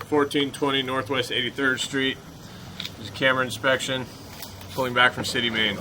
1420 Northwest 83rd Street. This is camera inspection, pulling back from City, Maine.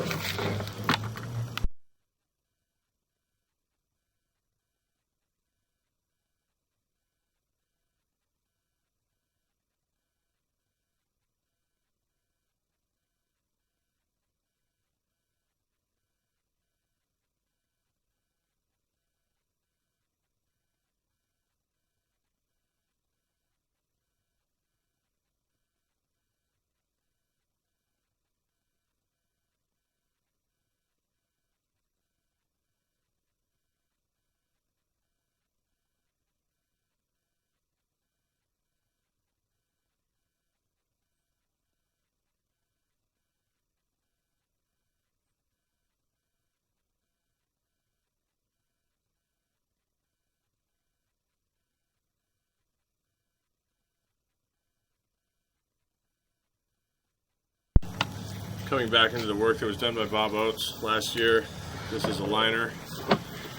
Coming back into the work that was done by Bob Oates last year. This is a liner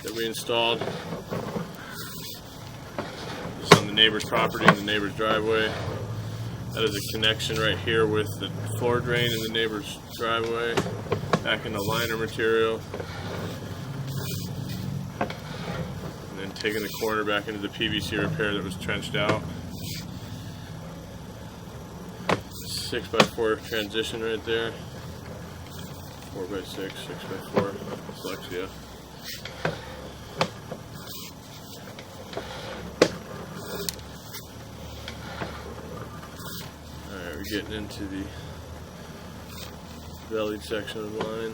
that we installed. It's on the neighbor's property in the neighbor's driveway. That is a connection right here with the floor drain in the neighbor's driveway. Back in the liner material. And then taking the corner back into the PVC repair that was trenched out. 6x4 transition right there. 4x6, 6x4, Flexia. Alright, we're getting into the bellied section of the line.